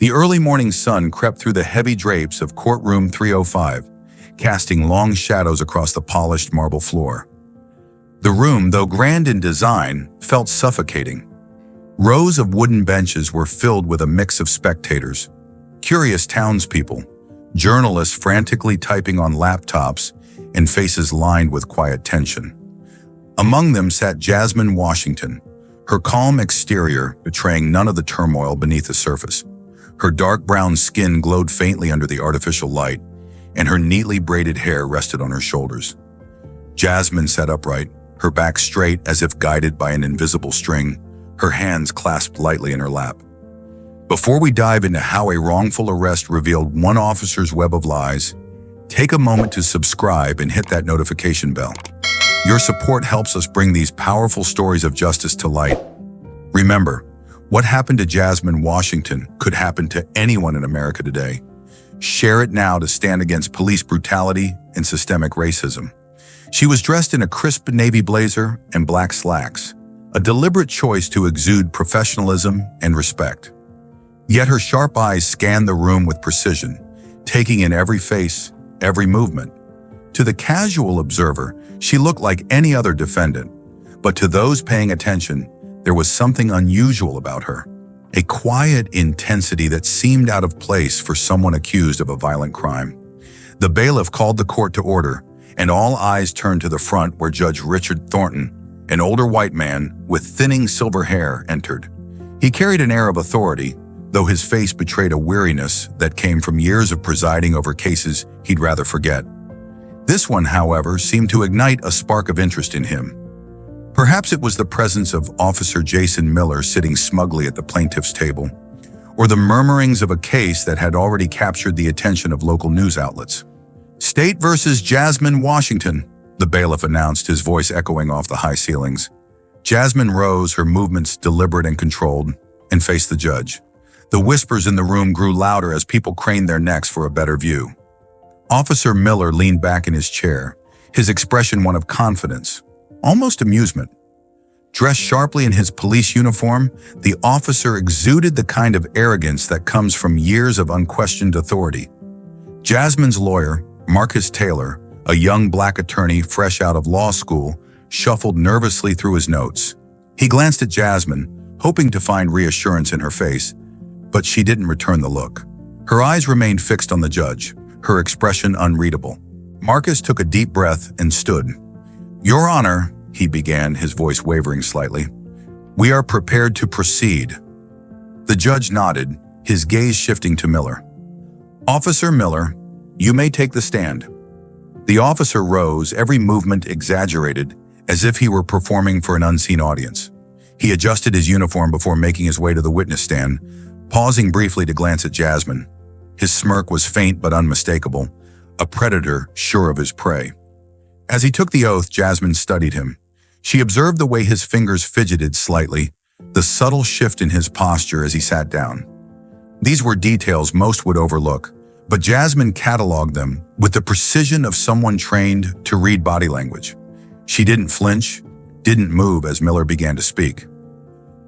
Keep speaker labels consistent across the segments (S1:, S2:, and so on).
S1: The early morning sun crept through the heavy drapes of Courtroom 305, casting long shadows across the polished marble floor. The room, though grand in design, felt suffocating. Rows of wooden benches were filled with a mix of spectators, curious townspeople, journalists frantically typing on laptops, and faces lined with quiet tension. Among them sat Jasmine Washington, her calm exterior betraying none of the turmoil beneath the surface. Her dark brown skin glowed faintly under the artificial light, and her neatly braided hair rested on her shoulders. Jasmine sat upright, her back straight as if guided by an invisible string, her hands clasped lightly in her lap. Before we dive into how a wrongful arrest revealed one officer's web of lies, take a moment to subscribe and hit that notification bell. Your support helps us bring these powerful stories of justice to light. Remember, what happened to Jasmine Washington could happen to anyone in America today. Share it now to stand against police brutality and systemic racism. She was dressed in a crisp navy blazer and black slacks, a deliberate choice to exude professionalism and respect. Yet her sharp eyes scanned the room with precision, taking in every face, every movement. To the casual observer, she looked like any other defendant, but to those paying attention, there was something unusual about her, a quiet intensity that seemed out of place for someone accused of a violent crime. The bailiff called the court to order, and all eyes turned to the front where Judge Richard Thornton, an older white man with thinning silver hair, entered. He carried an air of authority, though his face betrayed a weariness that came from years of presiding over cases he'd rather forget. This one, however, seemed to ignite a spark of interest in him. Perhaps it was the presence of Officer Jason Miller sitting smugly at the plaintiff's table, or the murmurings of a case that had already captured the attention of local news outlets. "State versus Jasmine Washington," the bailiff announced, his voice echoing off the high ceilings. Jasmine rose, her movements deliberate and controlled, and faced the judge. The whispers in the room grew louder as people craned their necks for a better view. Officer Miller leaned back in his chair, his expression one of confidence, almost amusement. Dressed sharply in his police uniform, the officer exuded the kind of arrogance that comes from years of unquestioned authority. Jasmine's lawyer, Marcus Taylor, a young black attorney fresh out of law school, shuffled nervously through his notes. He glanced at Jasmine, hoping to find reassurance in her face, but she didn't return the look. Her eyes remained fixed on the judge, her expression unreadable. Marcus took a deep breath and stood. "Your Honor," he began, his voice wavering slightly, "we are prepared to proceed." The judge nodded, his gaze shifting to Miller. "Officer Miller, you may take the stand." The officer rose, every movement exaggerated, as if he were performing for an unseen audience. He adjusted his uniform before making his way to the witness stand, pausing briefly to glance at Jasmine. His smirk was faint but unmistakable, a predator sure of his prey. As he took the oath, Jasmine studied him. She observed the way his fingers fidgeted slightly, the subtle shift in his posture as he sat down. These were details most would overlook, but Jasmine cataloged them with the precision of someone trained to read body language. She didn't flinch, didn't move as Miller began to speak.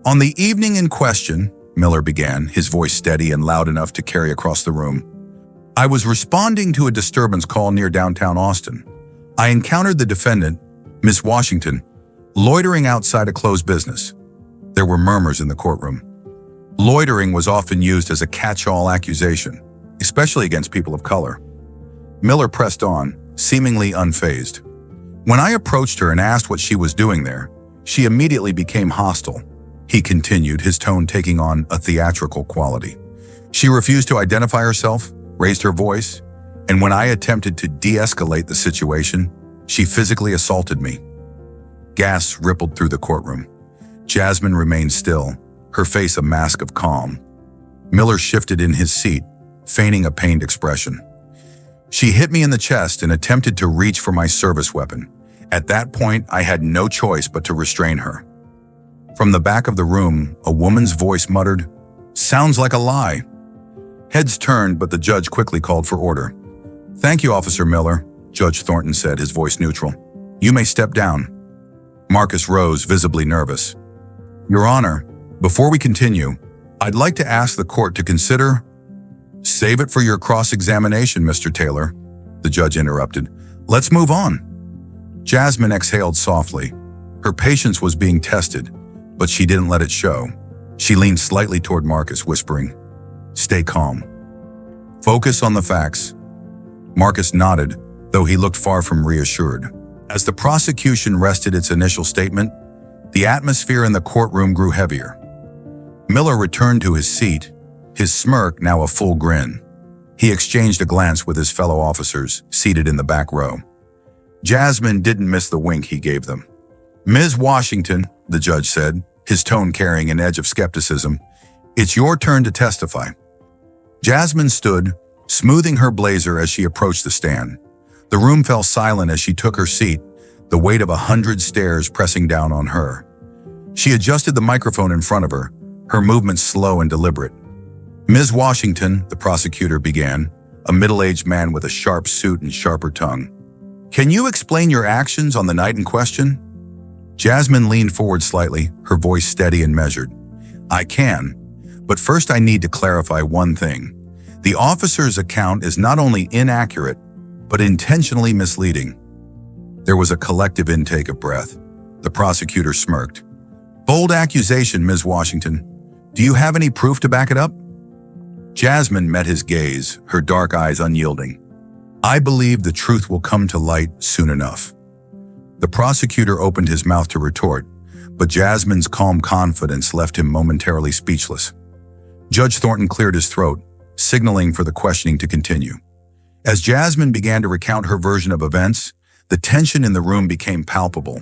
S1: "On the evening in question," Miller began, his voice steady and loud enough to carry across the room, "I was responding to a disturbance call near downtown Austin. I encountered the defendant, Miss Washington, loitering outside a closed business." There were murmurs in the courtroom. Loitering was often used as a catch-all accusation, especially against people of color. Miller pressed on, seemingly unfazed. "When I approached her and asked what she was doing there, she immediately became hostile," he continued, his tone taking on a theatrical quality. "She refused to identify herself, raised her voice, and when I attempted to de-escalate the situation, she physically assaulted me." Gasps rippled through the courtroom. Jasmine remained still, her face a mask of calm. Miller shifted in his seat, feigning a pained expression. "She hit me in the chest and attempted to reach for my service weapon. At that point, I had no choice but to restrain her." From the back of the room, a woman's voice muttered, "Sounds like a lie." Heads turned, but the judge quickly called for order. "Thank you, Officer Miller," Judge Thornton said, his voice neutral. "You may step down." Marcus rose, visibly nervous. "Your Honor, before we continue, I'd like to ask the court to consider— Save it for your cross-examination, Mr. Taylor, the judge interrupted. Let's move on. Jasmine exhaled softly. Her patience was being tested, but she didn't let it show. She leaned slightly toward Marcus, whispering, "Stay calm. Focus on the facts." Marcus nodded, though he looked far from reassured. As the prosecution rested its initial statement, the atmosphere in the courtroom grew heavier. Miller returned to his seat, his smirk now a full grin. He exchanged a glance with his fellow officers, seated in the back row. Jasmine didn't miss the wink he gave them. "Ms. Washington," the judge said, his tone carrying an edge of skepticism, "it's your turn to testify." Jasmine stood, smoothing her blazer as she approached the stand. The room fell silent as she took her seat, the weight of 100 stares pressing down on her. She adjusted the microphone in front of her, her movements slow and deliberate. "Ms. Washington," the prosecutor began, a middle-aged man with a sharp suit and sharper tongue. "Can you explain your actions on the night in question?" Jasmine leaned forward slightly, her voice steady and measured. "I can, but first I need to clarify one thing. The officer's account is not only inaccurate, but intentionally misleading." There was a collective intake of breath. The prosecutor smirked. "Bold accusation, Ms. Washington. Do you have any proof to back it up?" Jasmine met his gaze, her dark eyes unyielding. "I believe the truth will come to light soon enough." The prosecutor opened his mouth to retort, but Jasmine's calm confidence left him momentarily speechless. Judge Thornton cleared his throat, signaling for the questioning to continue. As Jasmine began to recount her version of events, the tension in the room became palpable.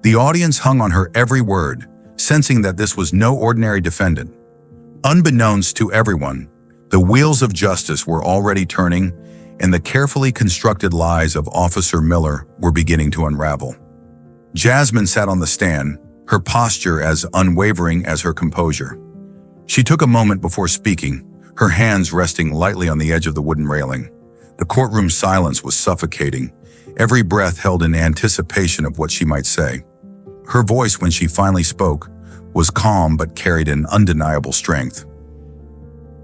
S1: The audience hung on her every word, sensing that this was no ordinary defendant. Unbeknownst to everyone, the wheels of justice were already turning, and the carefully constructed lies of Officer Miller were beginning to unravel. Jasmine sat on the stand, her posture as unwavering as her composure. She took a moment before speaking, her hands resting lightly on the edge of the wooden railing. The courtroom silence was suffocating, every breath held in anticipation of what she might say. Her voice, when she finally spoke, was calm but carried an undeniable strength.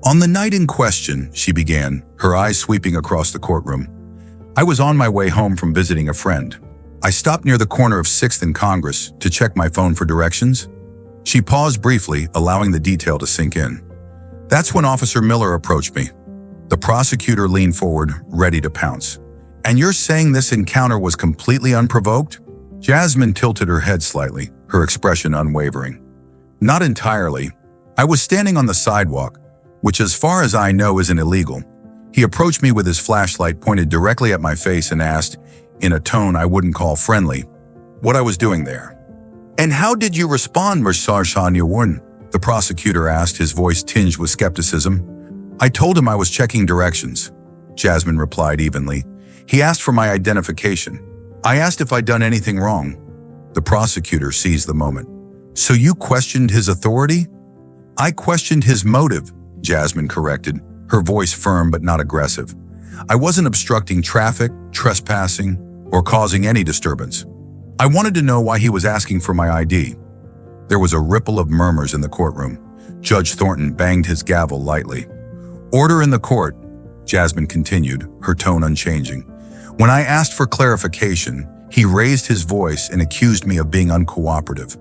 S1: "On the night in question," she began, her eyes sweeping across the courtroom, "I was on my way home from visiting a friend. I stopped near the corner of 6th and Congress to check my phone for directions." She paused briefly, allowing the detail to sink in. "That's when Officer Miller approached me." The prosecutor leaned forward, ready to pounce. "And you're saying this encounter was completely unprovoked?" Jasmine tilted her head slightly, her expression unwavering. "Not entirely. I was standing on the sidewalk, which as far as I know isn't illegal. He approached me with his flashlight pointed directly at my face and asked, in a tone I wouldn't call friendly, what I was doing there. "And how did you respond, Mr. the prosecutor asked, his voice tinged with skepticism. "I told him I was checking directions," Jasmine replied evenly. "He asked for my identification. I asked if I'd done anything wrong." The prosecutor seized the moment. "So you questioned his authority?" "I questioned his motive," Jasmine corrected, her voice firm but not aggressive. "I wasn't obstructing traffic, trespassing, or causing any disturbance. I wanted to know why he was asking for my ID." There was a ripple of murmurs in the courtroom. Judge Thornton banged his gavel lightly. "Order in the court," Jasmine continued, her tone unchanging. "When I asked for clarification, he raised his voice and accused me of being uncooperative.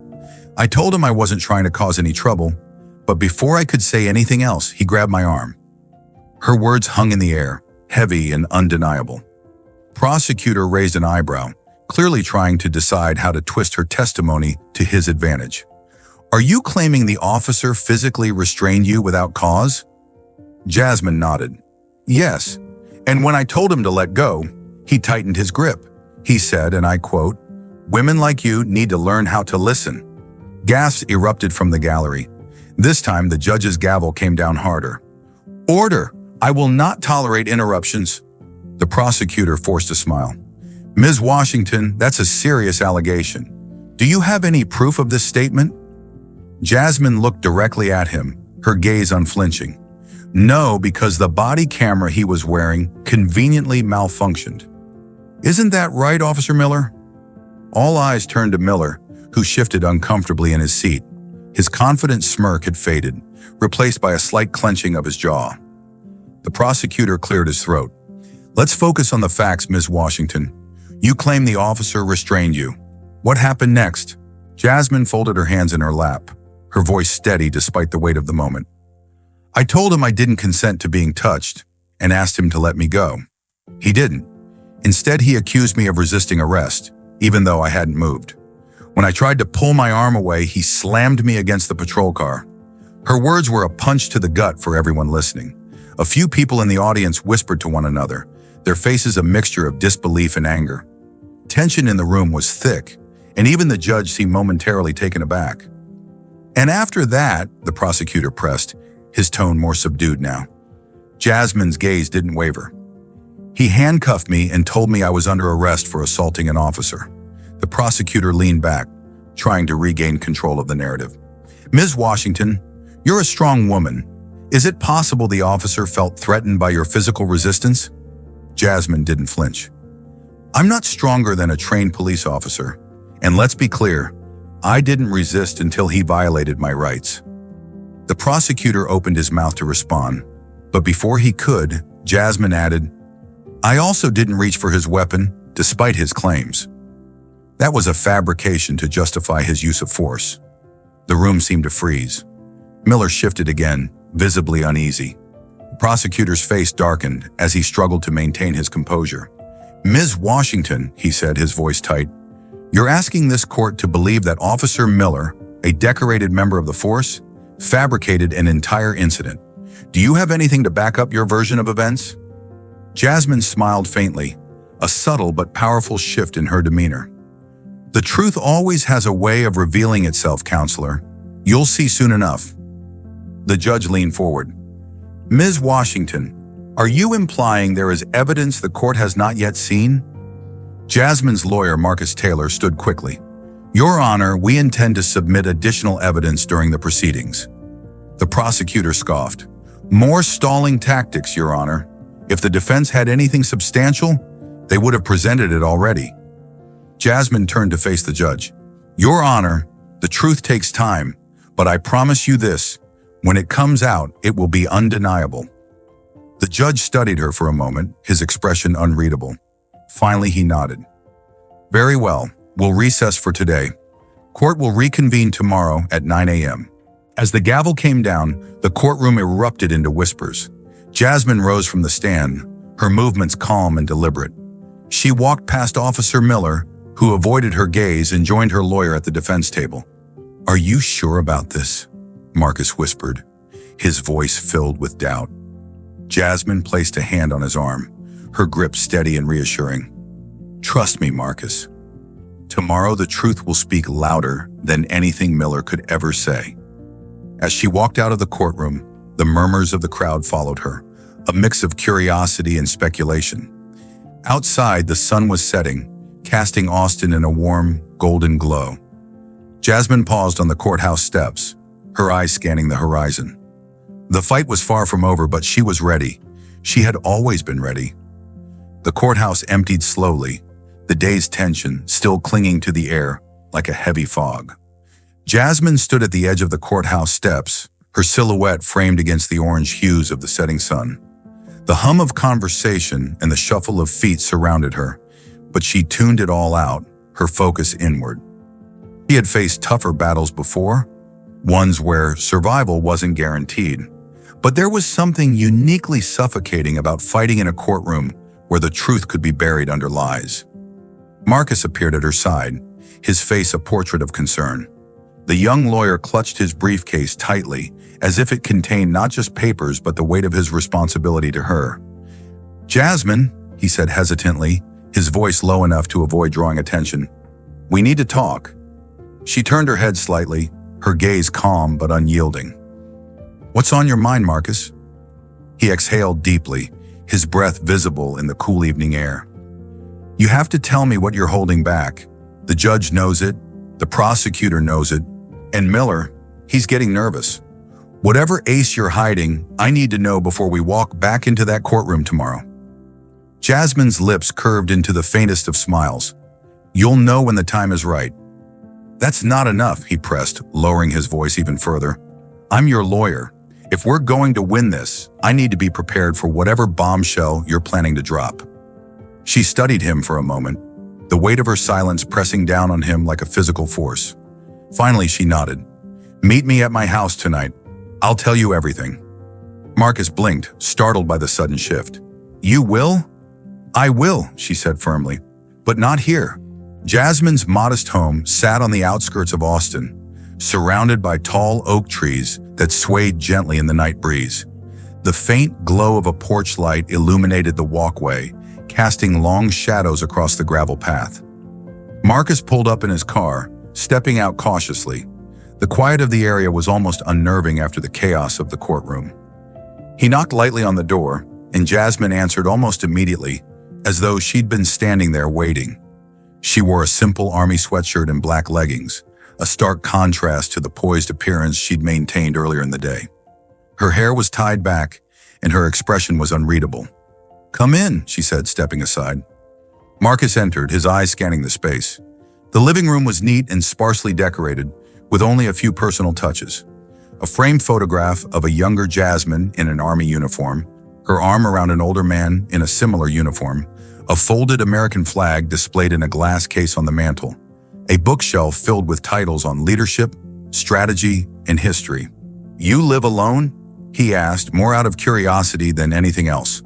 S1: I told him I wasn't trying to cause any trouble, but before I could say anything else, he grabbed my arm." Her words hung in the air, heavy and undeniable. Prosecutor raised an eyebrow, clearly trying to decide how to twist her testimony to his advantage. "Are you claiming the officer physically restrained you without cause?" Jasmine nodded. "Yes, and when I told him to let go, he tightened his grip. He said, and I quote, 'Women like you need to learn how to listen.'" Gasps erupted from the gallery. This time, the judge's gavel came down harder. "Order! I will not tolerate interruptions." The prosecutor forced a smile. "Ms. Washington, that's a serious allegation. Do you have any proof of this statement?" Jasmine looked directly at him, her gaze unflinching. "No, because the body camera he was wearing conveniently malfunctioned." "Isn't that right, Officer Miller?" All eyes turned to Miller, who shifted uncomfortably in his seat. His confident smirk had faded, replaced by a slight clenching of his jaw. The prosecutor cleared his throat. "Let's focus on the facts, Ms. Washington. You claim the officer restrained you. What happened next?" Jasmine folded her hands in her lap, her voice steady despite the weight of the moment. "I told him I didn't consent to being touched and asked him to let me go. He didn't. Instead, he accused me of resisting arrest, even though I hadn't moved. When I tried to pull my arm away, he slammed me against the patrol car." Her words were a punch to the gut for everyone listening. A few people in the audience whispered to one another, their faces a mixture of disbelief and anger. Tension in the room was thick, and even the judge seemed momentarily taken aback. "And after that," the prosecutor pressed, his tone more subdued now. Jasmine's gaze didn't waver. "He handcuffed me and told me I was under arrest for assaulting an officer." The prosecutor leaned back, trying to regain control of the narrative. "Ms. Washington, you're a strong woman. Is it possible the officer felt threatened by your physical resistance?" Jasmine didn't flinch. "I'm not stronger than a trained police officer, and let's be clear, I didn't resist until he violated my rights." The prosecutor opened his mouth to respond, but before he could, Jasmine added, "I also didn't reach for his weapon, despite his claims. That was a fabrication to justify his use of force." The room seemed to freeze. Miller shifted again, visibly uneasy. The prosecutor's face darkened as he struggled to maintain his composure. "Ms. Washington," he said, his voice tight, "you're asking this court to believe that Officer Miller, a decorated member of the force, fabricated an entire incident. Do you have anything to back up your version of events?" Jasmine smiled faintly, a subtle but powerful shift in her demeanor. "The truth always has a way of revealing itself, counselor. You'll see soon enough." The judge leaned forward. "Ms. Washington, are you implying there is evidence the court has not yet seen?" Jasmine's lawyer, Marcus Taylor, stood quickly. "Your Honor, we intend to submit additional evidence during the proceedings." The prosecutor scoffed. "More stalling tactics, Your Honor. If the defense had anything substantial, they would have presented it already." Jasmine turned to face the judge. "Your Honor, the truth takes time, but I promise you this, when it comes out, it will be undeniable." The judge studied her for a moment, his expression unreadable. Finally, he nodded. "Very well, we'll recess for today. Court will reconvene tomorrow at 9 a.m. As the gavel came down, the courtroom erupted into whispers. Jasmine rose from the stand, her movements calm and deliberate. She walked past Officer Miller, who avoided her gaze and joined her lawyer at the defense table. "Are you sure about this?" Marcus whispered, his voice filled with doubt. Jasmine placed a hand on his arm, her grip steady and reassuring. "Trust me, Marcus. Tomorrow the truth will speak louder than anything Miller could ever say." As she walked out of the courtroom, the murmurs of the crowd followed her, a mix of curiosity and speculation. Outside, the sun was setting, casting Austin in a warm, golden glow. Jasmine paused on the courthouse steps, her eyes scanning the horizon. The fight was far from over, but she was ready. She had always been ready. The courthouse emptied slowly, the day's tension still clinging to the air like a heavy fog. Jasmine stood at the edge of the courthouse steps, her silhouette framed against the orange hues of the setting sun. The hum of conversation and the shuffle of feet surrounded her, but she tuned it all out, her focus inward. She had faced tougher battles before, ones where survival wasn't guaranteed. But there was something uniquely suffocating about fighting in a courtroom where the truth could be buried under lies. Marcus appeared at her side, his face a portrait of concern. The young lawyer clutched his briefcase tightly, as if it contained not just papers but the weight of his responsibility to her. "Jasmine," he said hesitantly, his voice low enough to avoid drawing attention, "we need to talk." She turned her head slightly, her gaze calm but unyielding. "What's on your mind, Marcus?" He exhaled deeply, his breath visible in the cool evening air. "You have to tell me what you're holding back. The judge knows it, the prosecutor knows it, and Miller, he's getting nervous. Whatever ace you're hiding, I need to know before we walk back into that courtroom tomorrow." Jasmine's lips curved into the faintest of smiles. "You'll know when the time is right." That's not enough, he pressed, lowering his voice even further. I'm your lawyer. If we're going to win this, I need to be prepared for whatever bombshell you're planning to drop. She studied him for a moment, the weight of her silence pressing down on him like a physical force. Finally, she nodded. Meet me at my house tonight. I'll tell you everything. Marcus blinked, startled by the sudden shift. You will? I will, she said firmly. But not here. Jasmine's modest home sat on the outskirts of Austin, surrounded by tall oak trees that swayed gently in the night breeze. The faint glow of a porch light illuminated the walkway, casting long shadows across the gravel path. Marcus pulled up in his car, stepping out cautiously. The quiet of the area was almost unnerving after the chaos of the courtroom. He knocked lightly on the door, and Jasmine answered almost immediately, as though she'd been standing there waiting. She wore a simple army sweatshirt and black leggings, a stark contrast to the poised appearance she'd maintained earlier in the day. Her hair was tied back, and her expression was unreadable. Come in, she said, stepping aside. Marcus entered, his eyes scanning the space. The living room was neat and sparsely decorated, with only a few personal touches. A framed photograph of a younger Jasmine in an army uniform, her arm around an older man in a similar uniform, a folded American flag displayed in a glass case on the mantel, a bookshelf filled with titles on leadership, strategy, and history. You live alone? He asked, more out of curiosity than anything else.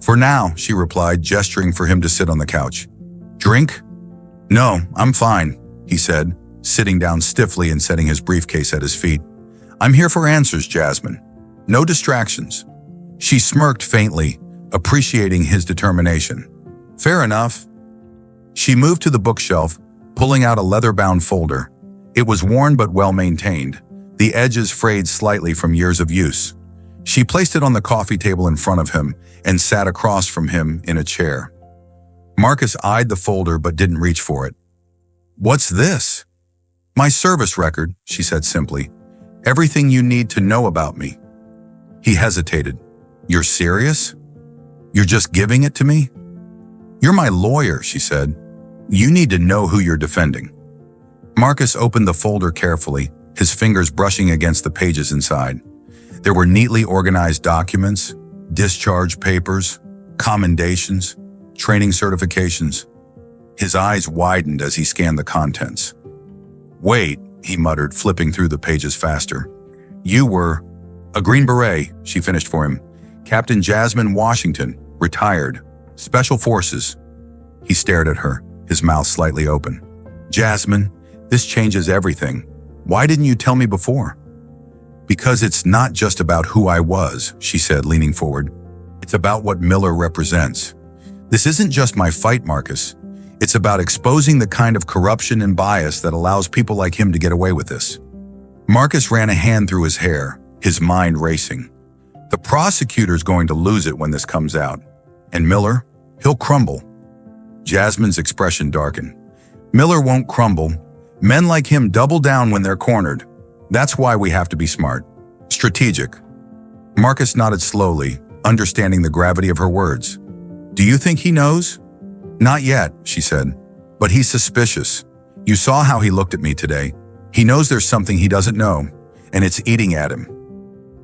S1: For now, she replied, gesturing for him to sit on the couch. Drink? No, I'm fine, he said, sitting down stiffly and setting his briefcase at his feet. I'm here for answers, Jasmine. No distractions. She smirked faintly, appreciating his determination. Fair enough. She moved to the bookshelf, pulling out a leather-bound folder. It was worn but well-maintained, the edges frayed slightly from years of use. She placed it on the coffee table in front of him and sat across from him in a chair. Marcus eyed the folder but didn't reach for it. What's this? My service record, she said simply. Everything you need to know about me. He hesitated. You're serious? You're just giving it to me? You're my lawyer, she said. You need to know who you're defending. Marcus opened the folder carefully, his fingers brushing against the pages inside. There were neatly organized documents, discharge papers, commendations, training certifications. His eyes widened as he scanned the contents. Wait, he muttered, flipping through the pages faster. You were a Green Beret, she finished for him. Captain Jasmine Washington, retired. Special Forces. He stared at her, his mouth slightly open. Jasmine, this changes everything. Why didn't you tell me before? Because it's not just about who I was, she said, leaning forward. It's about what Miller represents. This isn't just my fight, Marcus. It's about exposing the kind of corruption and bias that allows people like him to get away with this. Marcus ran a hand through his hair, his mind racing. The prosecutor's going to lose it when this comes out. And Miller, he'll crumble. Jasmine's expression darkened. Miller won't crumble. Men like him double down when they're cornered. That's why we have to be smart. Strategic. Marcus nodded slowly, understanding the gravity of her words. Do you think he knows? Not yet, she said. But he's suspicious. You saw how he looked at me today. He knows there's something he doesn't know, and it's eating at him.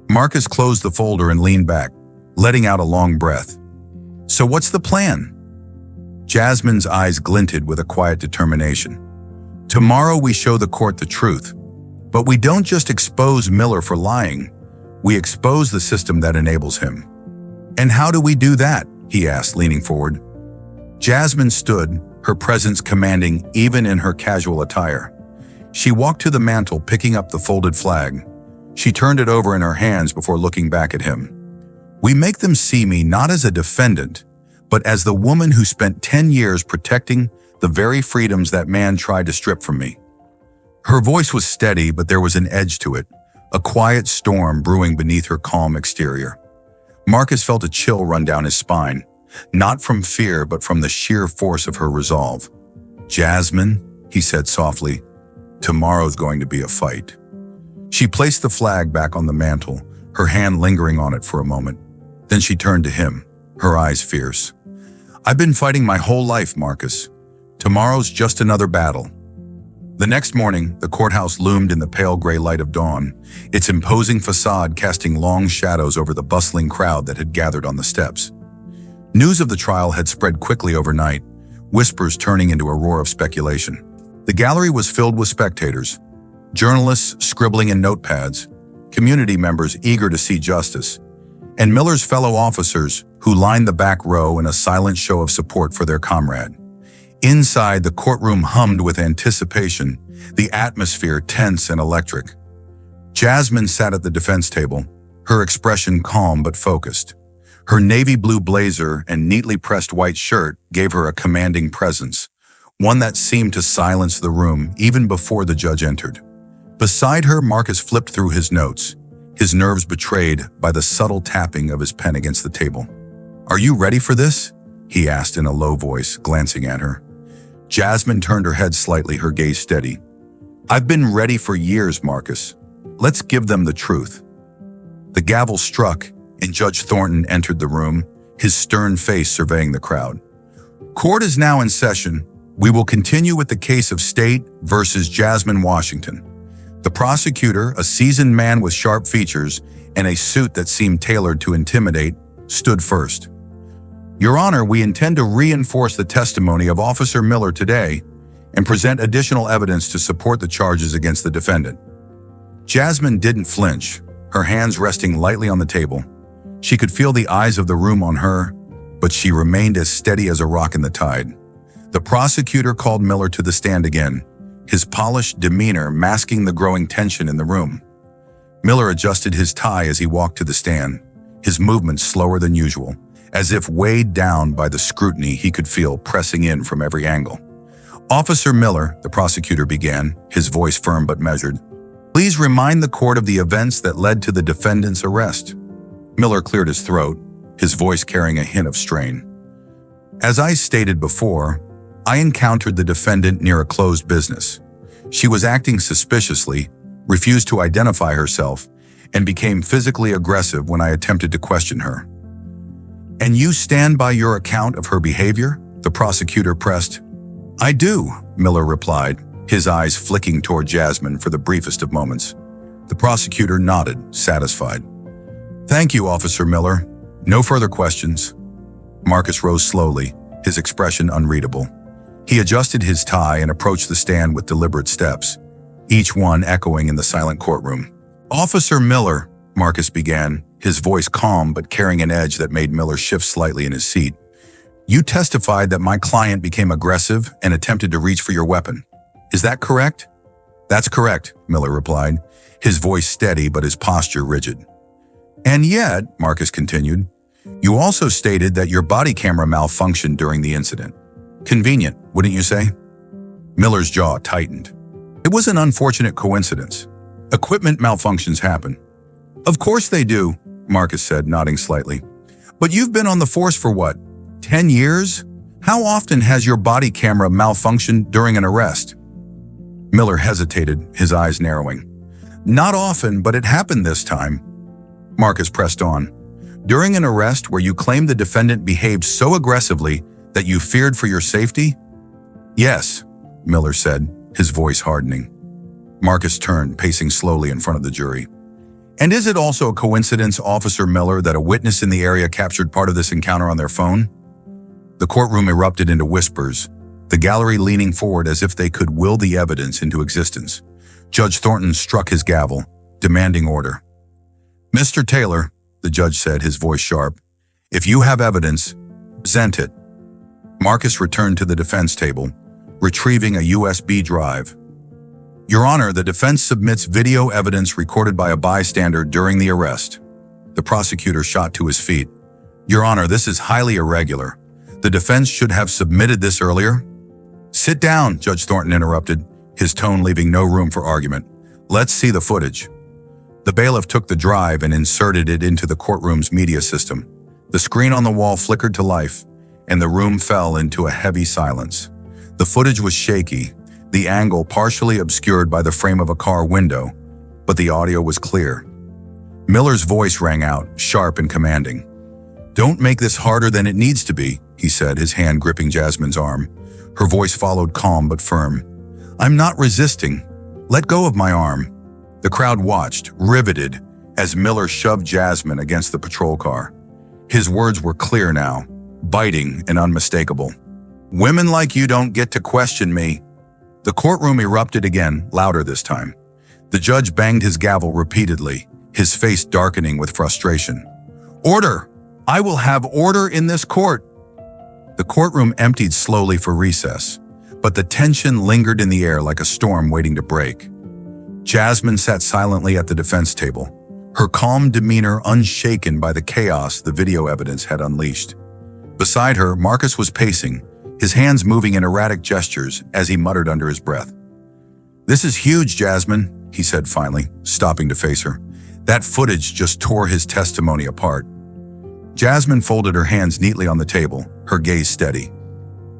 S1: Marcus closed the folder and leaned back, letting out a long breath. So what's the plan? Jasmine's eyes glinted with a quiet determination. Tomorrow we show the court the truth. But we don't just expose Miller for lying. We expose the system that enables him. And how do we do that? He asked, leaning forward. Jasmine stood, her presence commanding even in her casual attire. She walked to the mantel, picking up the folded flag. She turned it over in her hands before looking back at him. We make them see me not as a defendant, but as the woman who spent 10 years protecting the very freedoms that man tried to strip from me. Her voice was steady, but there was an edge to it, a quiet storm brewing beneath her calm exterior. Marcus felt a chill run down his spine, not from fear, but from the sheer force of her resolve. Jasmine, he said softly, tomorrow's going to be a fight. She placed the flag back on the mantel, her hand lingering on it for a moment. Then she turned to him, her eyes fierce. I've been fighting my whole life, Marcus. Tomorrow's just another battle. The next morning, the courthouse loomed in the pale gray light of dawn, its imposing facade casting long shadows over the bustling crowd that had gathered on the steps. News of the trial had spread quickly overnight, whispers turning into a roar of speculation. The gallery was filled with spectators, journalists scribbling in notepads, community members eager to see justice, and Miller's fellow officers who lined the back row in a silent show of support for their comrade. Inside, the courtroom hummed with anticipation, the atmosphere tense and electric. Jasmine sat at the defense table, her expression calm but focused. Her navy blue blazer and neatly pressed white shirt gave her a commanding presence, one that seemed to silence the room even before the judge entered. Beside her, Marcus flipped through his notes, his nerves betrayed by the subtle tapping of his pen against the table. "Are you ready for this?" he asked in a low voice, glancing at her. Jasmine turned her head slightly, her gaze steady. "I've been ready for years, Marcus. Let's give them the truth." The gavel struck, and Judge Thornton entered the room, his stern face surveying the crowd. "Court is now in session. We will continue with the case of State versus Jasmine Washington." The prosecutor, a seasoned man with sharp features and a suit that seemed tailored to intimidate, stood first. "Your Honor, we intend to reinforce the testimony of Officer Miller today and present additional evidence to support the charges against the defendant." Jasmine didn't flinch, her hands resting lightly on the table. She could feel the eyes of the room on her, but she remained as steady as a rock in the tide. The prosecutor called Miller to the stand again, his polished demeanor masking the growing tension in the room. Miller adjusted his tie as he walked to the stand, his movements slower than usual, as if weighed down by the scrutiny he could feel pressing in from every angle. "Officer Miller," the prosecutor began, his voice firm but measured, "please remind the court of the events that led to the defendant's arrest." Miller cleared his throat, his voice carrying a hint of strain. "As I stated before, I encountered the defendant near a closed business. She was acting suspiciously, refused to identify herself, and became physically aggressive when I attempted to question her." "And you stand by your account of her behavior?" the prosecutor pressed. "I do," Miller replied, his eyes flicking toward Jasmine for the briefest of moments. The prosecutor nodded, satisfied. "Thank you, Officer Miller. No further questions." Marcus rose slowly, his expression unreadable. He adjusted his tie and approached the stand with deliberate steps, each one echoing in the silent courtroom. "Officer Miller," Marcus began, his voice calm but carrying an edge that made Miller shift slightly in his seat. "You testified that my client became aggressive and attempted to reach for your weapon. Is that correct?" "That's correct," Miller replied, his voice steady but his posture rigid. "And yet," Marcus continued, "you also stated that your body camera malfunctioned during the incident. Convenient, wouldn't you say?" Miller's jaw tightened. "It was an unfortunate coincidence. Equipment malfunctions happen." "Of course they do," Marcus said, nodding slightly. "But you've been on the force for what, 10 years? How often has your body camera malfunctioned during an arrest?" Miller hesitated, his eyes narrowing. "Not often, but it happened this time." Marcus pressed on. "During an arrest where you claimed the defendant behaved so aggressively that you feared for your safety?" "Yes," Miller said, his voice hardening. Marcus turned, pacing slowly in front of the jury. "And is it also a coincidence, Officer Miller, that a witness in the area captured part of this encounter on their phone?" The courtroom erupted into whispers, the gallery leaning forward as if they could will the evidence into existence. Judge Thornton struck his gavel, demanding order. "Mr. Taylor," the judge said, his voice sharp, "if you have evidence, present it." Marcus returned to the defense table, retrieving a USB drive. "Your Honor, the defense submits video evidence recorded by a bystander during the arrest." The prosecutor shot to his feet. "Your Honor, this is highly irregular. The defense should have submitted this earlier." "Sit down," Judge Thornton interrupted, his tone leaving no room for argument. "Let's see the footage." The bailiff took the drive and inserted it into the courtroom's media system. The screen on the wall flickered to life, and the room fell into a heavy silence. The footage was shaky, the angle partially obscured by the frame of a car window, but the audio was clear. Miller's voice rang out, sharp and commanding. "Don't make this harder than it needs to be," he said, his hand gripping Jasmine's arm. Her voice followed, calm but firm. I'm not resisting. Let go of my arm." The crowd watched, riveted, as Miller shoved Jasmine against the patrol car. His words were clear now, biting and unmistakable. "Women like you don't get to question me." The courtroom erupted again, louder this time. The judge banged his gavel repeatedly, his face darkening with frustration. "Order! I will have order in this court!" The courtroom emptied slowly for recess, but the tension lingered in the air like a storm waiting to break. Jasmine sat silently at the defense table, her calm demeanor unshaken by the chaos the video evidence had unleashed. Beside her, Marcus was pacing, his hands moving in erratic gestures as he muttered under his breath. "This is huge, Jasmine," he said finally, stopping to face her. That footage just tore his testimony apart. Jasmine folded her hands neatly on the table, her gaze steady.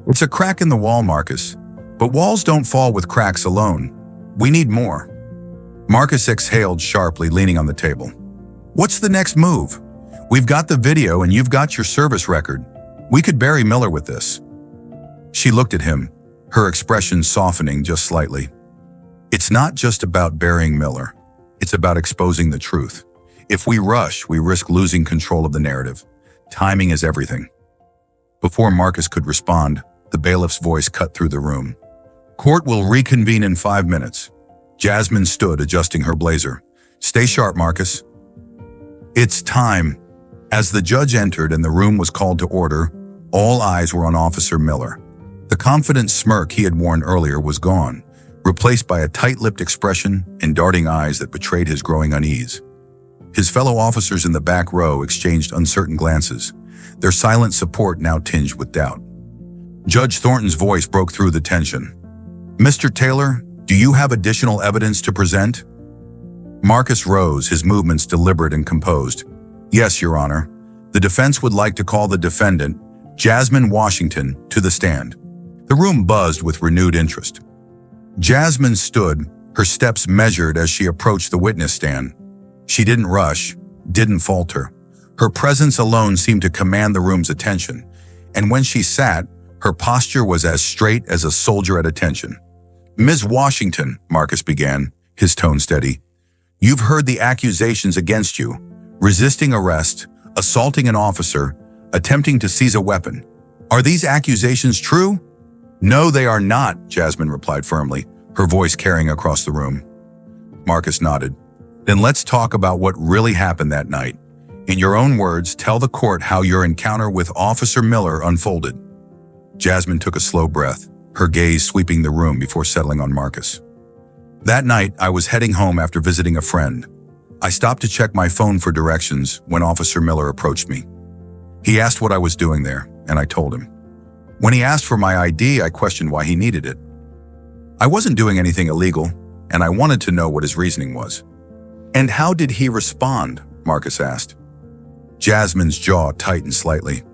S1: "It's a crack in the wall, Marcus, but walls don't fall with cracks alone. We need more." Marcus exhaled sharply, leaning on the table. "What's the next move? We've got the video and you've got your service record. We could bury Miller with this." She looked at him, her expression softening just slightly. "It's not just about burying Miller. It's about exposing the truth. If we rush, we risk losing control of the narrative. Timing is everything." Before Marcus could respond, the bailiff's voice cut through the room. "Court will reconvene in 5 minutes." Jasmine stood, adjusting her blazer. "Stay sharp, Marcus." "It's time." As the judge entered and the room was called to order, all eyes were on Officer Miller. The confident smirk he had worn earlier was gone, replaced by a tight-lipped expression and darting eyes that betrayed his growing unease. His fellow officers in the back row exchanged uncertain glances, their silent support now tinged with doubt. Judge Thornton's voice broke through the tension. "Mr. Taylor, do you have additional evidence to present?" Marcus rose, his movements deliberate and composed. "Yes, Your Honor. The defense would like to call the defendant, Jasmine Washington, to the stand." The room buzzed with renewed interest. Jasmine stood, her steps measured as she approached the witness stand. She didn't rush, didn't falter. Her presence alone seemed to command the room's attention, and when she sat, her posture was as straight as a soldier at attention. "Ms. Washington," Marcus began, his tone steady, "you've heard the accusations against you: resisting arrest, assaulting an officer, attempting to seize a weapon. Are these accusations true?" "No, they are not," Jasmine replied firmly, her voice carrying across the room. Marcus nodded. "Then let's talk about what really happened that night. In your own words, tell the court how your encounter with Officer Miller unfolded." Jasmine took a slow breath, her gaze sweeping the room before settling on Marcus. "That night, I was heading home after visiting a friend. I stopped to check my phone for directions when Officer Miller approached me. He asked what I was doing there, and I told him. When he asked for my ID, I questioned why he needed it. I wasn't doing anything illegal, and I wanted to know what his reasoning was." "And how did he respond?" Marcus asked. Jasmine's jaw tightened slightly.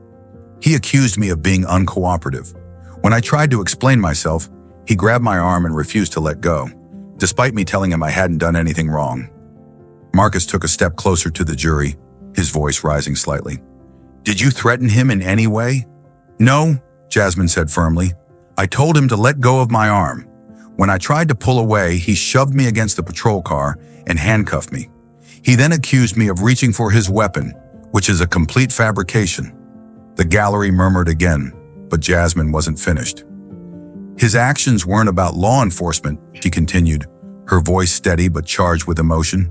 S1: "He accused me of being uncooperative. When I tried to explain myself, he grabbed my arm and refused to let go, despite me telling him I hadn't done anything wrong." Marcus took a step closer to the jury, his voice rising slightly. "Did you threaten him in any way?" "No," Jasmine said firmly. "I told him to let go of my arm. When I tried to pull away, he shoved me against the patrol car and handcuffed me. He then accused me of reaching for his weapon, which is a complete fabrication." The gallery murmured again, but Jasmine wasn't finished. "His actions weren't about law enforcement," she continued, her voice steady but charged with emotion.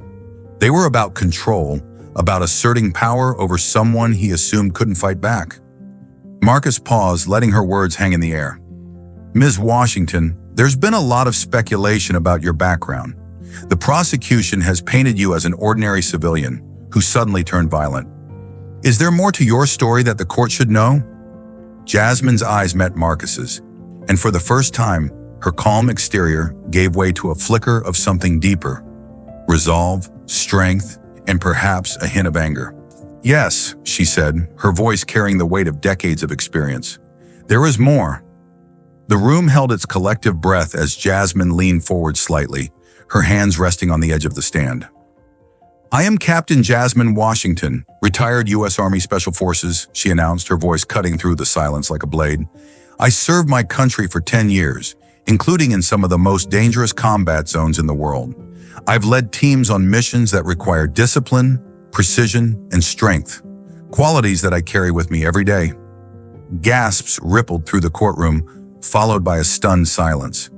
S1: "They were about control, about asserting power over someone he assumed couldn't fight back." Marcus paused, letting her words hang in the air. "Ms. Washington, there's been a lot of speculation about your background. The prosecution has painted you as an ordinary civilian who suddenly turned violent. Is there more to your story that the court should know?" Jasmine's eyes met Marcus's, and for the first time, her calm exterior gave way to a flicker of something deeper: resolve, strength, and perhaps a hint of anger. "Yes," she said, her voice carrying the weight of decades of experience. "There is more." The room held its collective breath as Jasmine leaned forward slightly, her hands resting on the edge of the stand. "I am Captain Jasmine Washington, retired U.S. Army Special Forces," she announced, her voice cutting through the silence like a blade. "I served my country for 10 years, including in some of the most dangerous combat zones in the world. I've led teams on missions that require discipline, precision, and strength, qualities that I carry with me every day. Gasps rippled through the courtroom, followed by a stunned silence.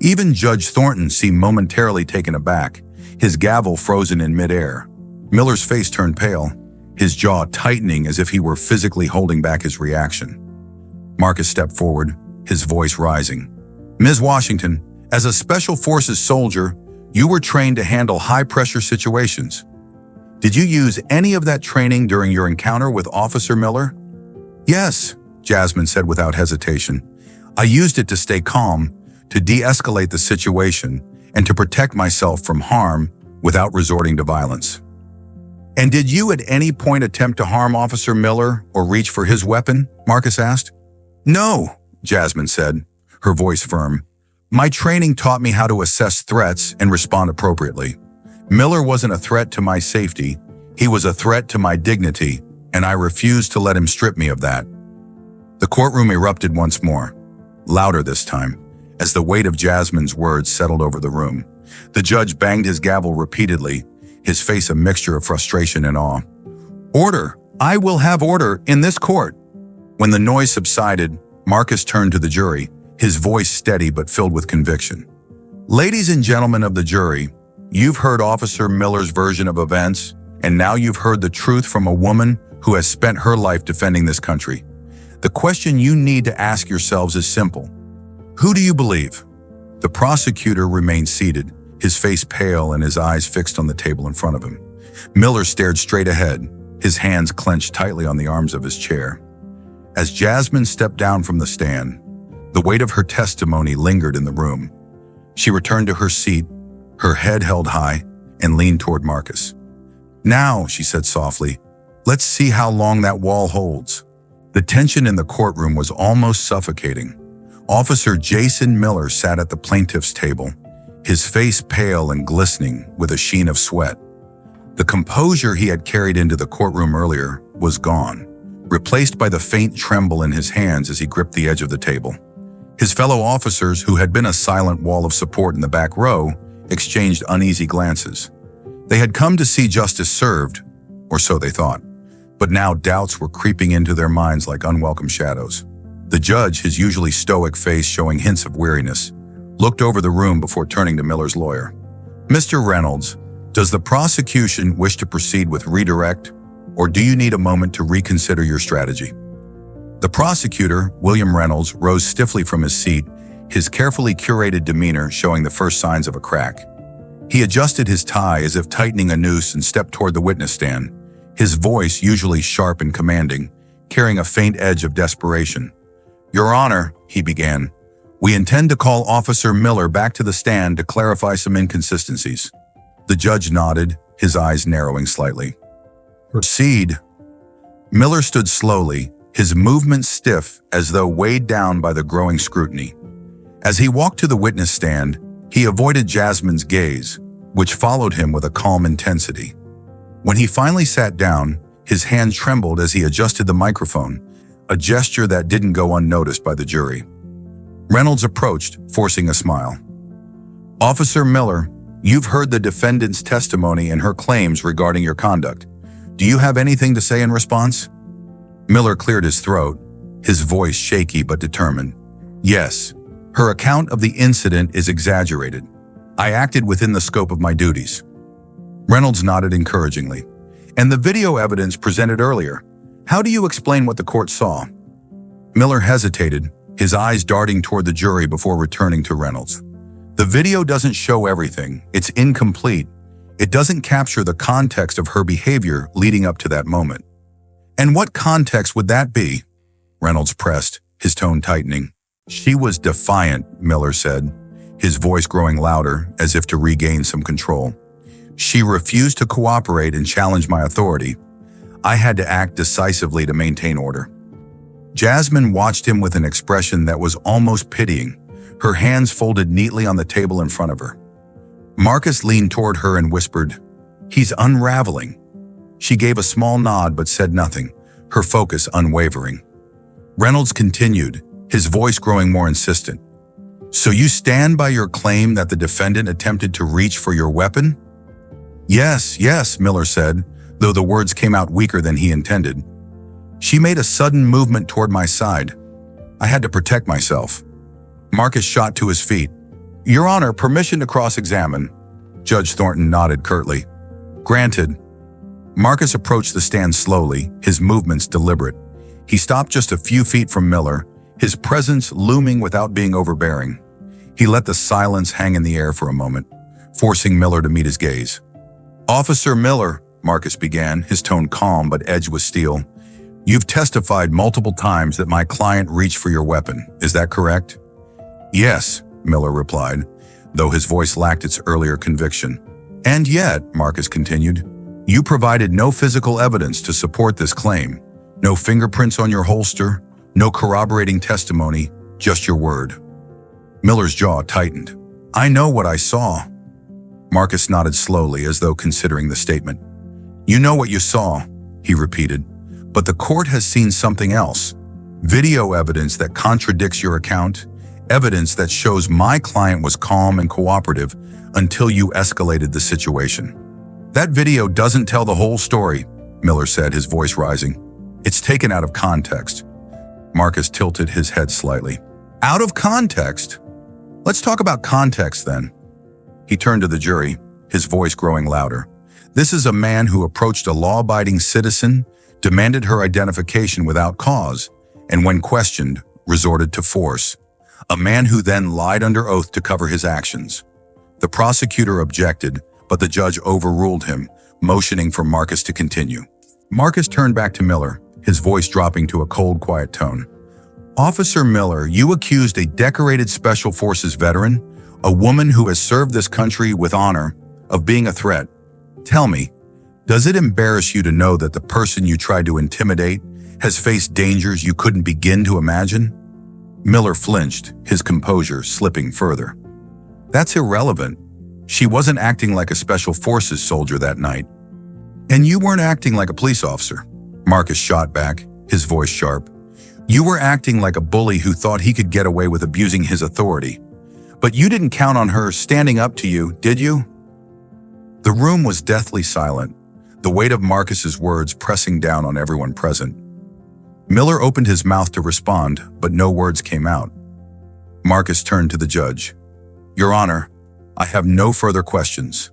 S1: Even Judge Thornton seemed momentarily taken aback, his gavel frozen in midair. Miller's face turned pale, his jaw tightening as if he were physically holding back his reaction. Marcus stepped forward, his voice rising. Ms. Washington, as a Special Forces soldier, you were trained to handle high-pressure situations. Did you use any of that training during your encounter with Officer Miller? Yes, Jasmine said without hesitation. I used it to stay calm, to de-escalate the situation, and to protect myself from harm without resorting to violence. And did you at any point attempt to harm Officer Miller or reach for his weapon? Marcus asked. No, Jasmine said, her voice firm. My training taught me how to assess threats and respond appropriately. Miller wasn't a threat to my safety, he was a threat to my dignity, and I refused to let him strip me of that. The courtroom erupted once more, louder this time, as the weight of Jasmine's words settled over the room. The judge banged his gavel repeatedly, his face a mixture of frustration and awe. Order! I will have order in this court! When the noise subsided, Marcus turned to the jury, his voice steady but filled with conviction. Ladies and gentlemen of the jury, you've heard Officer Miller's version of events, and now you've heard the truth from a woman who has spent her life defending this country. The question you need to ask yourselves is simple. Who do you believe? The prosecutor remained seated, his face pale and his eyes fixed on the table in front of him. Miller stared straight ahead, his hands clenched tightly on the arms of his chair. As Jasmine stepped down from the stand, the weight of her testimony lingered in the room. She returned to her seat, her head held high, and leaned toward Marcus. Now, she said softly, let's see how long that wall holds. The tension in the courtroom was almost suffocating. Officer Jason Miller sat at the plaintiff's table, his face pale and glistening with a sheen of sweat. The composure he had carried into the courtroom earlier was gone, replaced by the faint tremble in his hands as he gripped the edge of the table. His fellow officers, who had been a silent wall of support in the back row, exchanged uneasy glances. They had come to see justice served, or so they thought, but now doubts were creeping into their minds like unwelcome shadows. The judge, his usually stoic face showing hints of weariness, looked over the room before turning to Miller's lawyer. Mr. Reynolds, does the prosecution wish to proceed with redirect, or do you need a moment to reconsider your strategy? The prosecutor, William Reynolds, rose stiffly from his seat, his carefully curated demeanor showing the first signs of a crack. He adjusted his tie as if tightening a noose and stepped toward the witness stand, his voice usually sharp and commanding, carrying a faint edge of desperation. Your Honor, he began, we intend to call Officer Miller back to the stand to clarify some inconsistencies. The judge nodded, his eyes narrowing slightly. Proceed. Miller stood slowly, his movements stiff as though weighed down by the growing scrutiny. As he walked to the witness stand, he avoided Jasmine's gaze, which followed him with a calm intensity. When he finally sat down, his hand trembled as he adjusted the microphone, a gesture that didn't go unnoticed by the jury. Reynolds approached, forcing a smile. Officer Miller, you've heard the defendant's testimony and her claims regarding your conduct. Do you have anything to say in response? Miller cleared his throat, his voice shaky but determined. Yes, her account of the incident is exaggerated. I acted within the scope of my duties. Reynolds nodded encouragingly. And the video evidence presented earlier, how do you explain what the court saw? Miller hesitated, his eyes darting toward the jury before returning to Reynolds. The video doesn't show everything, it's incomplete. It doesn't capture the context of her behavior leading up to that moment. And what context would that be? Reynolds pressed, his tone tightening. She was defiant, Miller said, his voice growing louder as if to regain some control. She refused to cooperate and challenge my authority. I had to act decisively to maintain order. Jasmine watched him with an expression that was almost pitying, her hands folded neatly on the table in front of her. Marcus leaned toward her and whispered, "He's unraveling." She gave a small nod but said nothing, her focus unwavering. Reynolds continued, his voice growing more insistent. So you stand by your claim that the defendant attempted to reach for your weapon? Yes, yes, Miller said, though the words came out weaker than he intended. She made a sudden movement toward my side. I had to protect myself. Marcus shot to his feet. Your Honor, permission to cross-examine. Judge Thornton nodded curtly. Granted. Marcus approached the stand slowly, his movements deliberate. He stopped just a few feet from Miller, his presence looming without being overbearing. He let the silence hang in the air for a moment, forcing Miller to meet his gaze. Officer Miller, Marcus began, his tone calm but edged with steel. You've testified multiple times that my client reached for your weapon. Is that correct? Yes, Miller replied, though his voice lacked its earlier conviction. And yet, Marcus continued, you provided no physical evidence to support this claim. No fingerprints on your holster, no corroborating testimony, just your word. Miller's jaw tightened. I know what I saw. Marcus nodded slowly as though considering the statement. You know what you saw, he repeated, but the court has seen something else. Video evidence that contradicts your account, evidence that shows my client was calm and cooperative until you escalated the situation. That video doesn't tell the whole story, Miller said, his voice rising. It's taken out of context. Marcus tilted his head slightly. Out of context? Let's talk about context then. He turned to the jury, his voice growing louder. This is a man who approached a law-abiding citizen, demanded her identification without cause, and when questioned, resorted to force. A man who then lied under oath to cover his actions. The prosecutor objected, but the judge overruled him, motioning for Marcus to continue. Marcus turned back to Miller, his voice dropping to a cold, quiet tone. Officer Miller, you accused a decorated Special Forces veteran, a woman who has served this country with honor, of being a threat. Tell me, does it embarrass you to know that the person you tried to intimidate has faced dangers you couldn't begin to imagine? Miller flinched, his composure slipping further. That's irrelevant. She wasn't acting like a Special Forces soldier that night. And you weren't acting like a police officer. Marcus shot back, his voice sharp. You were acting like a bully who thought he could get away with abusing his authority. But you didn't count on her standing up to you, did you? The room was deathly silent, the weight of Marcus's words pressing down on everyone present. Miller opened his mouth to respond, but no words came out. Marcus turned to the judge. Your Honor, I have no further questions.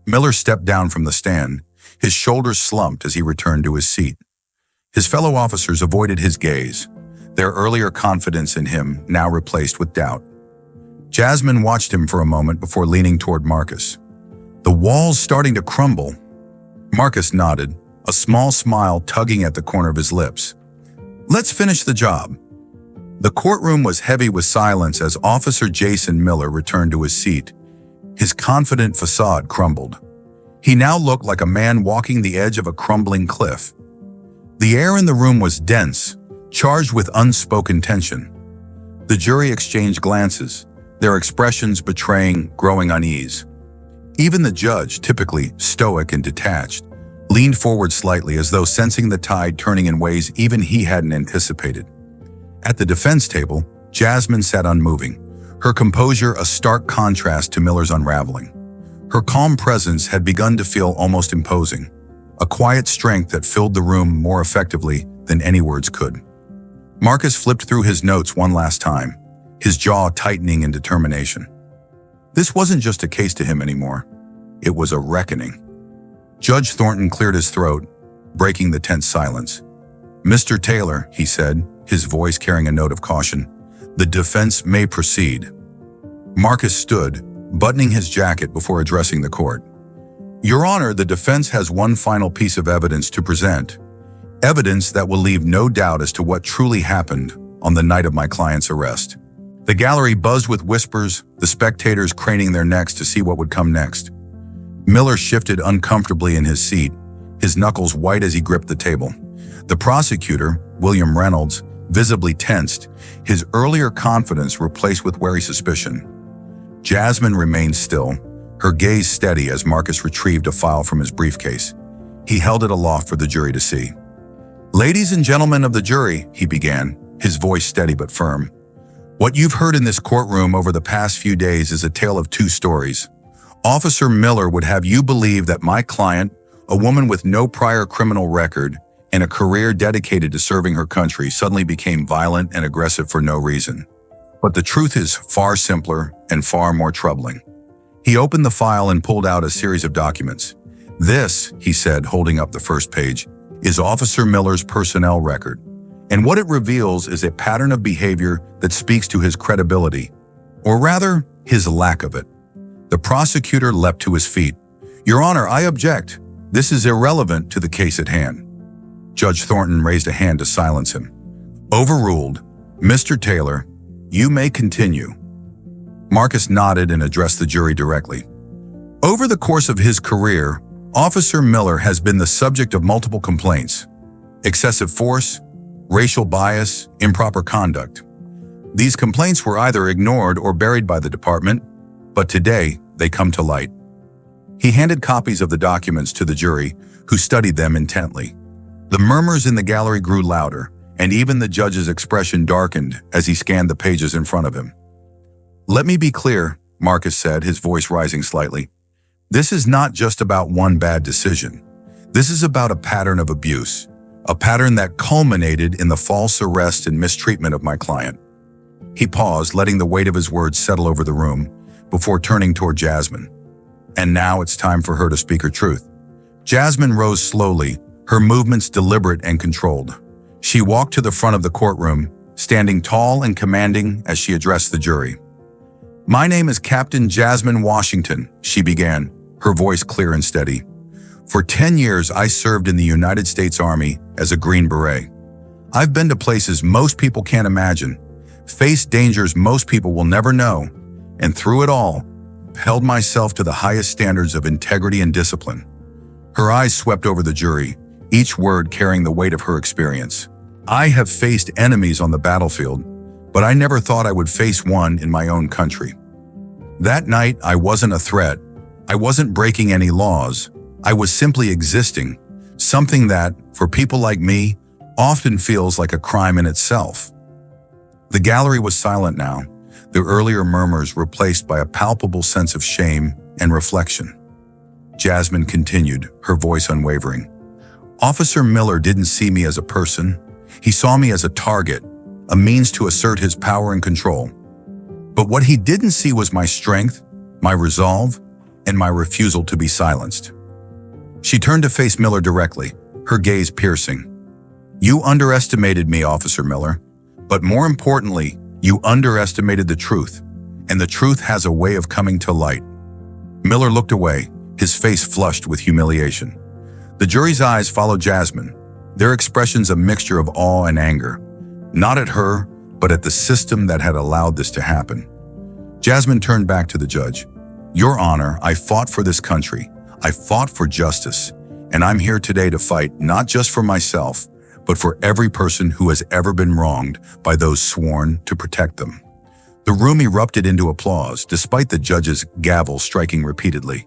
S1: Miller stepped down from the stand, his shoulders slumped as he returned to his seat. His fellow officers avoided his gaze, their earlier confidence in him now replaced with doubt. Jasmine watched him for a moment before leaning toward Marcus. The wall's starting to crumble. Marcus nodded, a small smile tugging at the corner of his lips. Let's finish the job. The courtroom was heavy with silence as Officer Jason Miller returned to his seat. His confident facade crumbled. He now looked like a man walking the edge of a crumbling cliff. The air in the room was dense, charged with unspoken tension. The jury exchanged glances, their expressions betraying growing unease. Even the judge, typically stoic and detached, leaned forward slightly as though sensing the tide turning in ways even he hadn't anticipated. At the defense table, Jasmine sat unmoving, her composure a stark contrast to Miller's unraveling. Her calm presence had begun to feel almost imposing, a quiet strength that filled the room more effectively than any words could. Marcus flipped through his notes one last time, his jaw tightening in determination. This wasn't just a case to him anymore. It was a reckoning. Judge Thornton cleared his throat, breaking the tense silence. Mr. Taylor, he said, his voice carrying a note of caution, the defense may proceed. Marcus stood, buttoning his jacket before addressing the court. Your Honor, the defense has one final piece of evidence to present. Evidence that will leave no doubt as to what truly happened on the night of my client's arrest. The gallery buzzed with whispers, the spectators craning their necks to see what would come next. Miller shifted uncomfortably in his seat, his knuckles white as he gripped the table. The prosecutor, William Reynolds, visibly tensed, his earlier confidence replaced with wary suspicion. Jasmine remained still, her gaze steady as Marcus retrieved a file from his briefcase. He held it aloft for the jury to see. Ladies and gentlemen of the jury, he began, his voice steady but firm. What you've heard in this courtroom over the past few days is a tale of two stories. Officer Miller would have you believe that my client, a woman with no prior criminal record and a career dedicated to serving her country, suddenly became violent and aggressive for no reason. But the truth is far simpler and far more troubling. He opened the file and pulled out a series of documents. This, he said, holding up the first page, is Officer Miller's personnel record. And what it reveals is a pattern of behavior that speaks to his credibility, or rather, his lack of it. The prosecutor leapt to his feet. "Your Honor, I object. This is irrelevant to the case at hand." Judge Thornton raised a hand to silence him. "Overruled. Mr. Taylor, you may continue." Marcus nodded and addressed the jury directly. Over the course of his career, Officer Miller has been the subject of multiple complaints: excessive force, racial bias, improper conduct. These complaints were either ignored or buried by the department, but today they come to light. He handed copies of the documents to the jury, who studied them intently. The murmurs in the gallery grew louder, and even the judge's expression darkened as he scanned the pages in front of him. "Let me be clear," Marcus said, his voice rising slightly. "This is not just about one bad decision. This is about a pattern of abuse, a pattern that culminated in the false arrest and mistreatment of my client." He paused, letting the weight of his words settle over the room, before turning toward Jasmine. And now it's time for her to speak her truth. Jasmine rose slowly, her movements deliberate and controlled. She walked to the front of the courtroom, standing tall and commanding as she addressed the jury. "My name is Captain Jasmine Washington," she began, her voice clear and steady. "For 10 years, I served in the United States Army as a Green Beret. I've been to places most people can't imagine, faced dangers most people will never know, and through it all, held myself to the highest standards of integrity and discipline." Her eyes swept over the jury, each word carrying the weight of her experience. "I have faced enemies on the battlefield, but I never thought I would face one in my own country. That night, I wasn't a threat. I wasn't breaking any laws. I was simply existing, something that, for people like me, often feels like a crime in itself." The gallery was silent now, the earlier murmurs replaced by a palpable sense of shame and reflection. Jasmine continued, her voice unwavering. "Officer Miller didn't see me as a person. He saw me as a target, a means to assert his power and control. But what he didn't see was my strength, my resolve, and my refusal to be silenced." She turned to face Miller directly, her gaze piercing. "You underestimated me, Officer Miller, but more importantly, you underestimated the truth, and the truth has a way of coming to light." Miller looked away, his face flushed with humiliation. The jury's eyes followed Jasmine, their expressions a mixture of awe and anger, not at her, but at the system that had allowed this to happen. Jasmine turned back to the judge. "Your Honor, I fought for this country. I fought for justice, and I'm here today to fight not just for myself, but for every person who has ever been wronged by those sworn to protect them." The room erupted into applause, despite the judge's gavel striking repeatedly.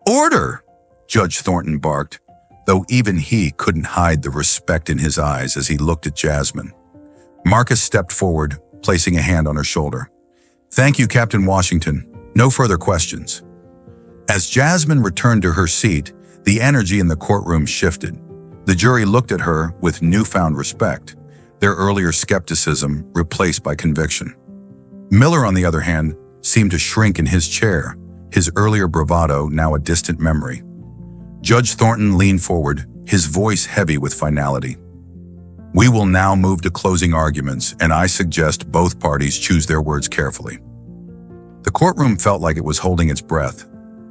S1: "Order!" Judge Thornton barked, though even he couldn't hide the respect in his eyes as he looked at Jasmine. Marcus stepped forward, placing a hand on her shoulder. "Thank you, Captain Washington. No further questions." As Jasmine returned to her seat, the energy in the courtroom shifted. The jury looked at her with newfound respect, their earlier skepticism replaced by conviction. Miller, on the other hand, seemed to shrink in his chair, his earlier bravado now a distant memory. Judge Thornton leaned forward, his voice heavy with finality. "We will now move to closing arguments, and I suggest both parties choose their words carefully." The courtroom felt like it was holding its breath.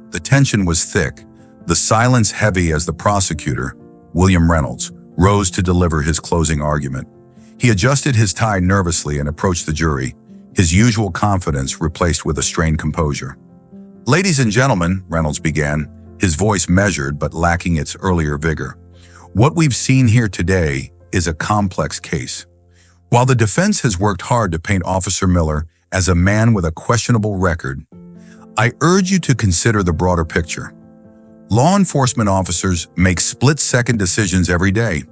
S1: The tension was thick, the silence heavy as the prosecutor, William Reynolds, rose to deliver his closing argument. He adjusted his tie nervously and approached the jury, his usual confidence replaced with a strained composure. "Ladies and gentlemen," Reynolds began, his voice measured but lacking its earlier vigor, "what we've seen here today is a complex case. While the defense has worked hard to paint Officer Miller as a man with a questionable record, I urge you to consider the broader picture. Law enforcement officers make split-second decisions every day,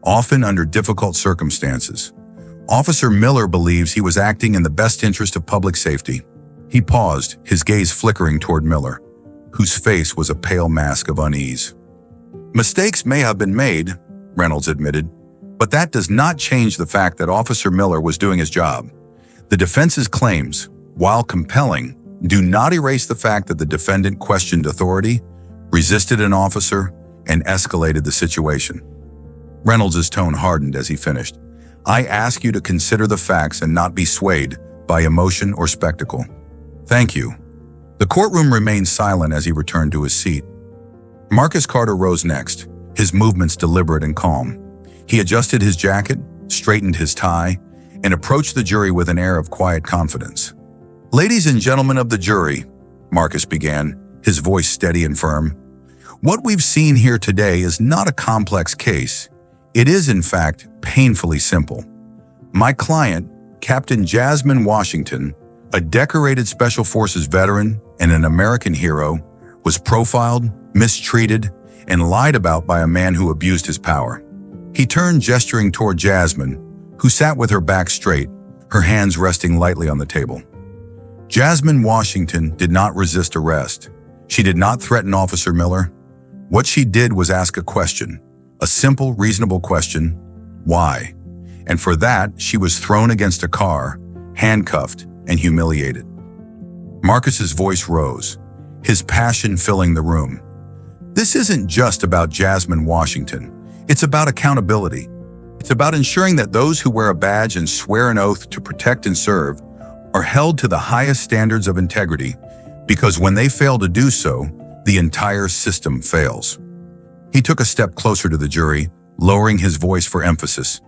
S1: often under difficult circumstances. Officer Miller believes he was acting in the best interest of public safety. He paused, his gaze flickering toward Miller, whose face was a pale mask of unease. Mistakes may have been made, Reynolds admitted, but that does not change the fact that Officer Miller was doing his job. The defense's claims, while compelling, do not erase the fact that the defendant questioned authority, resisted an officer, and escalated the situation. Reynolds' tone hardened as he finished. I ask you to consider the facts and not be swayed by emotion or spectacle. Thank you. The courtroom remained silent as he returned to his seat. Marcus Carter rose next, his movements deliberate and calm. He adjusted his jacket, straightened his tie, and approached the jury with an air of quiet confidence. Ladies and gentlemen of the jury, Marcus began, his voice steady and firm, what we've seen here today is not a complex case. It is, in fact, painfully simple. My client, Captain Jasmine Washington, a decorated Special Forces veteran and an American hero, was profiled, mistreated, and lied about by a man who abused his power. He turned, gesturing toward Jasmine, who sat with her back straight, her hands resting lightly on the table. Jasmine Washington did not resist arrest. She did not threaten Officer Miller. What she did was ask a question, a simple, reasonable question, why? And for that, she was thrown against a car, handcuffed, and humiliated. Marcus's voice rose, his passion filling the room. This isn't just about Jasmine Washington. It's about accountability. It's about ensuring that those who wear a badge and swear an oath to protect and serve are held to the highest standards of integrity, because when they fail to do so, the entire system fails. He took a step closer to the jury, lowering his voice for emphasis.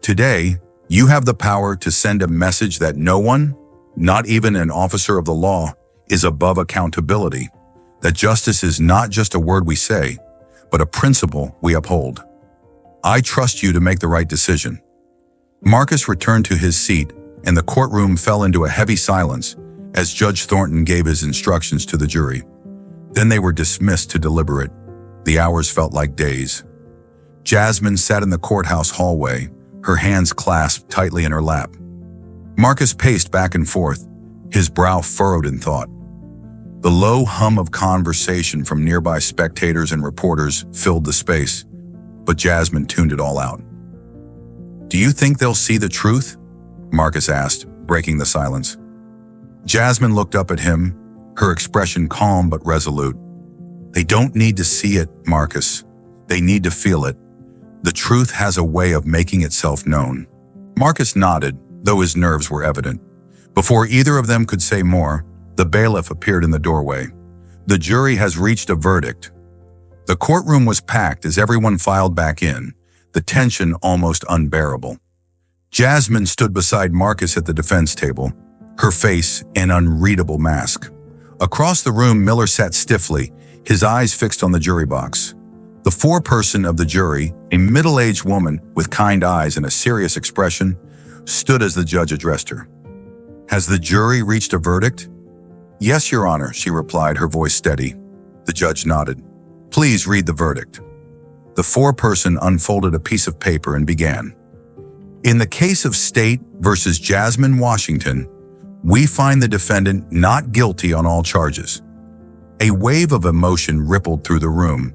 S1: Today, you have the power to send a message that no one, not even an officer of the law, is above accountability, that justice is not just a word we say, but a principle we uphold. I trust you to make the right decision. Marcus returned to his seat, and the courtroom fell into a heavy silence as Judge Thornton gave his instructions to the jury. Then they were dismissed to deliberate. The hours felt like days. Jasmine sat in the courthouse hallway, her hands clasped tightly in her lap. Marcus paced back and forth, his brow furrowed in thought. The low hum of conversation from nearby spectators and reporters filled the space, but Jasmine tuned it all out. Do you think they'll see the truth? Marcus asked, breaking the silence. Jasmine looked up at him, her expression calm but resolute. They don't need to see it, Marcus. They need to feel it. The truth has a way of making itself known. Marcus nodded, though his nerves were evident. Before either of them could say more, the bailiff appeared in the doorway. The jury has reached a verdict. The courtroom was packed as everyone filed back in, the tension almost unbearable. Jasmine stood beside Marcus at the defense table, her face an unreadable mask. Across the room, Miller sat stiffly, his eyes fixed on the jury box. The foreperson of the jury, a middle-aged woman with kind eyes and a serious expression, stood as the judge addressed her. Has the jury reached a verdict? Yes, Your Honor, she replied, her voice steady. The judge nodded. Please read the verdict. The foreperson unfolded a piece of paper and began. In the case of State versus Jasmine Washington, we find the defendant not guilty on all charges. A wave of emotion rippled through the room.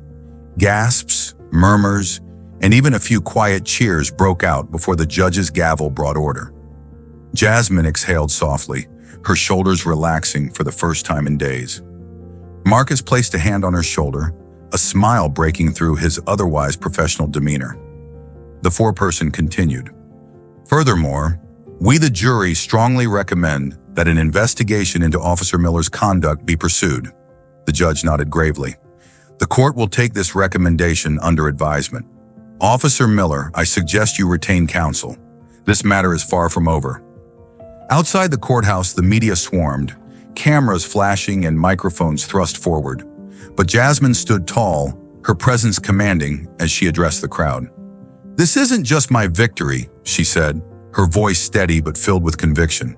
S1: Gasps, murmurs, and even a few quiet cheers broke out before the judge's gavel brought order. Jasmine exhaled softly, her shoulders relaxing for the first time in days. Marcus placed a hand on her shoulder, a smile breaking through his otherwise professional demeanor. The foreperson continued. Furthermore, we the jury strongly recommend that an investigation into Officer Miller's conduct be pursued. The judge nodded gravely. The court will take this recommendation under advisement. Officer Miller, I suggest you retain counsel. This matter is far from over. Outside the courthouse, the media swarmed, cameras flashing and microphones thrust forward. But Jasmine stood tall, her presence commanding as she addressed the crowd. This isn't just my victory, she said, her voice steady but filled with conviction.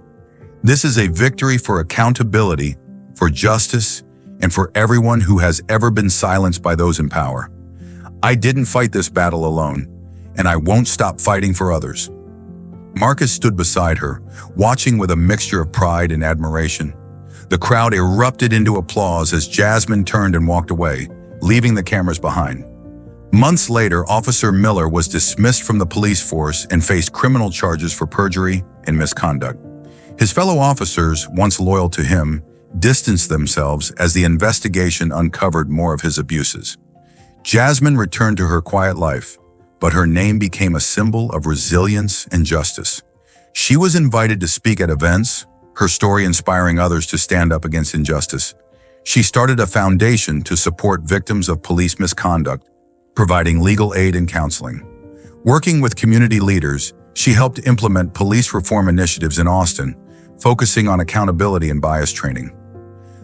S1: This is a victory for accountability, for justice, and for everyone who has ever been silenced by those in power. I didn't fight this battle alone, and I won't stop fighting for others. Marcus stood beside her, watching with a mixture of pride and admiration. The crowd erupted into applause as Jasmine turned and walked away, leaving the cameras behind. Months later, Officer Miller was dismissed from the police force and faced criminal charges for perjury and misconduct. His fellow officers, once loyal to him, distanced themselves as the investigation uncovered more of his abuses. Jasmine returned to her quiet life, but her name became a symbol of resilience and justice. She was invited to speak at events, her story inspiring others to stand up against injustice. She started a foundation to support victims of police misconduct, providing legal aid and counseling. Working with community leaders, she helped implement police reform initiatives in Austin, focusing on accountability and bias training.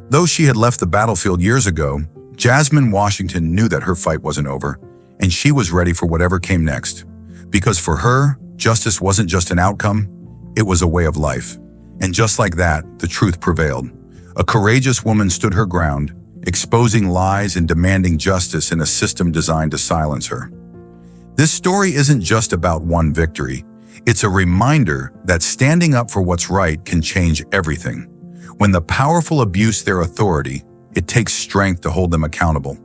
S1: Though she had left the battlefield years ago, Jasmine Washington knew that her fight wasn't over, and she was ready for whatever came next. Because for her, justice wasn't just an outcome, it was a way of life. And just like that, the truth prevailed. A courageous woman stood her ground, exposing lies and demanding justice in a system designed to silence her. This story isn't just about one victory. It's a reminder that standing up for what's right can change everything. When the powerful abuse their authority, it takes strength to hold them accountable.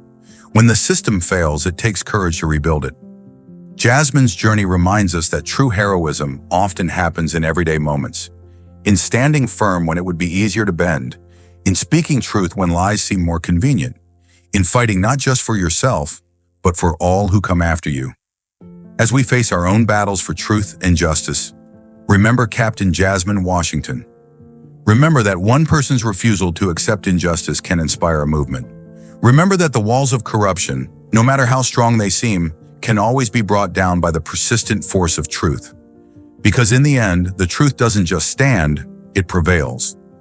S1: When the system fails, it takes courage to rebuild it. Jasmine's journey reminds us that true heroism often happens in everyday moments. In standing firm when it would be easier to bend, in speaking truth when lies seem more convenient, in fighting not just for yourself, but for all who come after you. As we face our own battles for truth and justice, remember Captain Jasmine Washington. Remember that one person's refusal to accept injustice can inspire a movement. Remember that the walls of corruption, no matter how strong they seem, can always be brought down by the persistent force of truth. Because in the end, the truth doesn't just stand, it prevails.